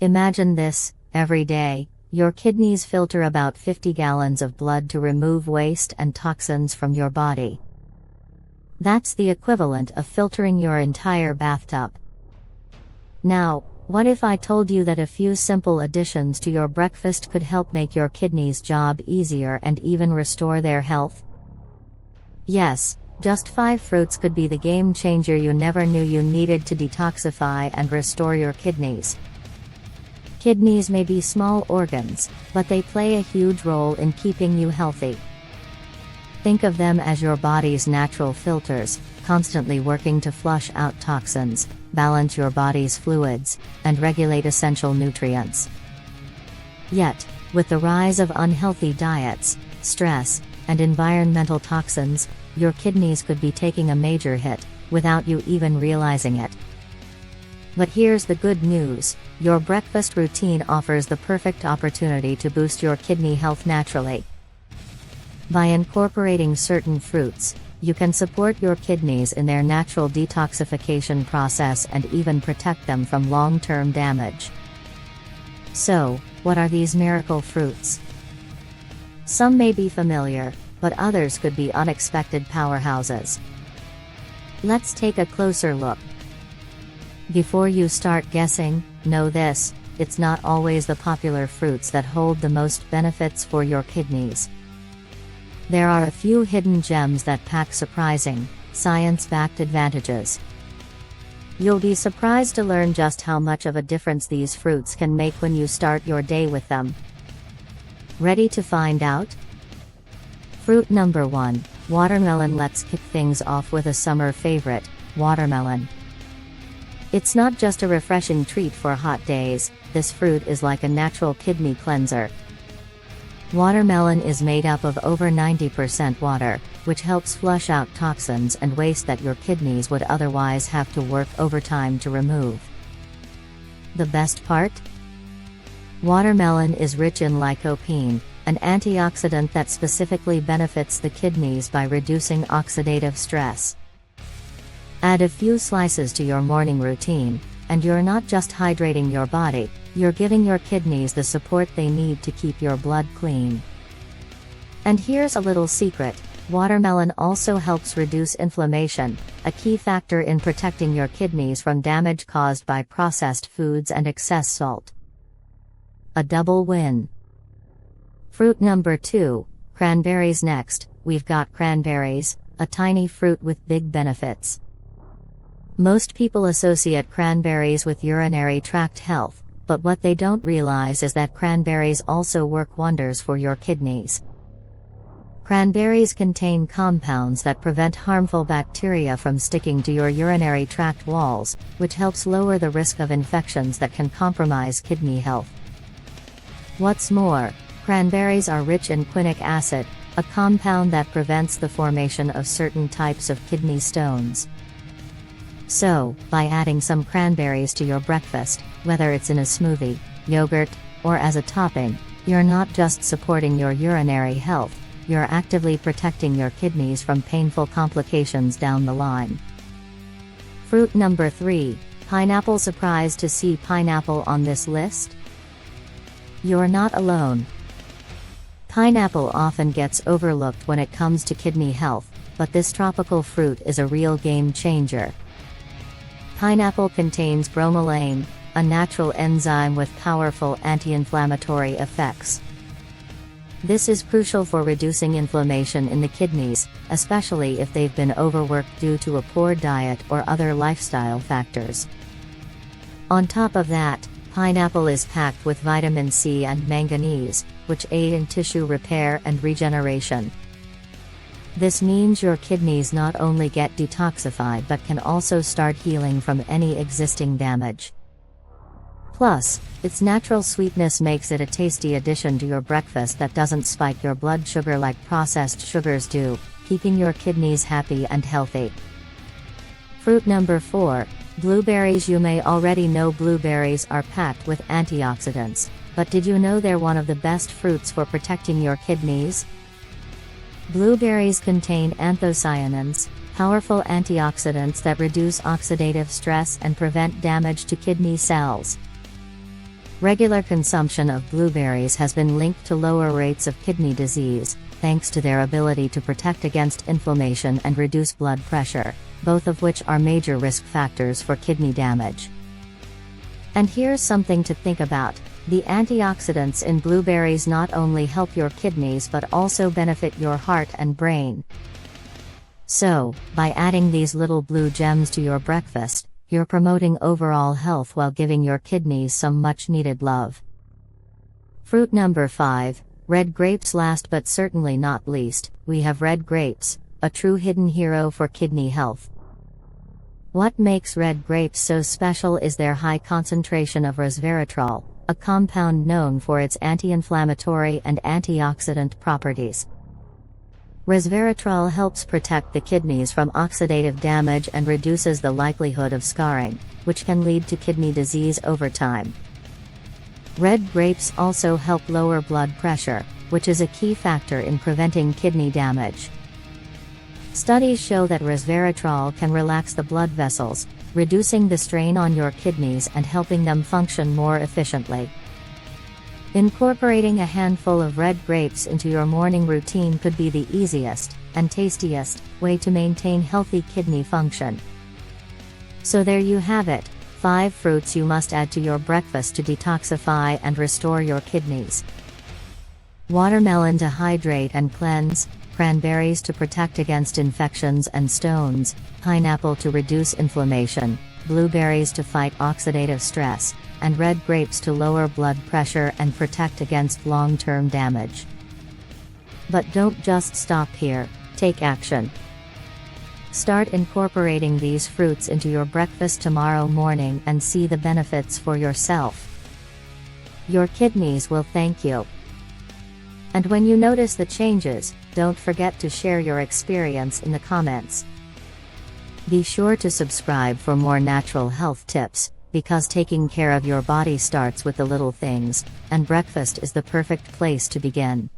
Imagine this: every day, your kidneys filter about 50 gallons of blood to remove waste and toxins from your body. That's the equivalent of filtering your entire bathtub. Now, what if I told you that a few simple additions to your breakfast could help make your kidneys' job easier and even restore their health? Yes, just 5 fruits could be the game changer you never knew you needed to detoxify and restore your kidneys. Kidneys may be small organs, but they play a huge role in keeping you healthy. Think of them as your body's natural filters, constantly working to flush out toxins, balance your body's fluids, and regulate essential nutrients. Yet, with the rise of unhealthy diets, stress, and environmental toxins, your kidneys could be taking a major hit, without you even realizing it. But here's the good news: your breakfast routine offers the perfect opportunity to boost your kidney health naturally. By incorporating certain fruits, you can support your kidneys in their natural detoxification process and even protect them from long-term damage. So, what are these miracle fruits? Some may be familiar, but others could be unexpected powerhouses. Let's take a closer look. Before you start guessing, know this: it's not always the popular fruits that hold the most benefits for your kidneys. There are a few hidden gems that pack surprising, science-backed advantages. You'll be surprised to learn just how much of a difference these fruits can make when you start your day with them. Ready to find out? Fruit number 1, watermelon. Let's kick things off with a summer favorite, watermelon. It's not just a refreshing treat for hot days, this fruit is like a natural kidney cleanser. Watermelon is made up of over 90% water, which helps flush out toxins and waste that your kidneys would otherwise have to work overtime to remove. The best part? Watermelon is rich in lycopene, an antioxidant that specifically benefits the kidneys by reducing oxidative stress. Add a few slices to your morning routine, and you're not just hydrating your body, you're giving your kidneys the support they need to keep your blood clean. And here's a little secret: watermelon also helps reduce inflammation, a key factor in protecting your kidneys from damage caused by processed foods and excess salt. A double win. Fruit number 2, cranberries. Next, we've got cranberries, a tiny fruit with big benefits. Most people associate cranberries with urinary tract health, but what they don't realize is that cranberries also work wonders for your kidneys. Cranberries contain compounds that prevent harmful bacteria from sticking to your urinary tract walls, which helps lower the risk of infections that can compromise kidney health. What's more, cranberries are rich in quinic acid, a compound that prevents the formation of certain types of kidney stones. So, by adding some cranberries to your breakfast, whether it's in a smoothie, yogurt, or as a topping, you're not just supporting your urinary health, you're actively protecting your kidneys from painful complications down the line. Fruit number 3, pineapple. Surprised to see pineapple on this list? You're not alone. Pineapple often gets overlooked when it comes to kidney health, but this tropical fruit is a real game changer. Pineapple contains bromelain, a natural enzyme with powerful anti-inflammatory effects. This is crucial for reducing inflammation in the kidneys, especially if they've been overworked due to a poor diet or other lifestyle factors. On top of that, pineapple is packed with vitamin C and manganese, which aid in tissue repair and regeneration. This means your kidneys not only get detoxified but can also start healing from any existing damage. Plus, its natural sweetness makes it a tasty addition to your breakfast that doesn't spike your blood sugar like processed sugars do, keeping your kidneys happy and healthy. Fruit number 4, blueberries. You may already know blueberries are packed with antioxidants, but did you know they're one of the best fruits for protecting your kidneys? Blueberries contain anthocyanins, powerful antioxidants that reduce oxidative stress and prevent damage to kidney cells. Regular consumption of blueberries has been linked to lower rates of kidney disease, thanks to their ability to protect against inflammation and reduce blood pressure, both of which are major risk factors for kidney damage. And here's something to think about. The antioxidants in blueberries not only help your kidneys but also benefit your heart and brain. So, by adding these little blue gems to your breakfast, you're promoting overall health while giving your kidneys some much-needed love. Fruit number 5, red grapes. Last but certainly not least, we have red grapes, a true hidden hero for kidney health. What makes red grapes so special is their high concentration of resveratrol, a compound known for its anti-inflammatory and antioxidant properties. Resveratrol helps protect the kidneys from oxidative damage and reduces the likelihood of scarring, which can lead to kidney disease over time. Red grapes also help lower blood pressure, which is a key factor in preventing kidney damage. Studies show that resveratrol can relax the blood vessels, reducing the strain on your kidneys and helping them function more efficiently. Incorporating a handful of red grapes into your morning routine could be the easiest and tastiest way to maintain healthy kidney function. So there you have it, 5 fruits you must add to your breakfast to detoxify and restore your kidneys. Watermelon to hydrate and cleanse, cranberries to protect against infections and stones, pineapple to reduce inflammation, blueberries to fight oxidative stress, and red grapes to lower blood pressure and protect against long-term damage. But don't just stop here, take action. Start incorporating these fruits into your breakfast tomorrow morning and see the benefits for yourself. Your kidneys will thank you. And when you notice the changes, don't forget to share your experience in the comments. Be sure to subscribe for more natural health tips, because taking care of your body starts with the little things, and breakfast is the perfect place to begin.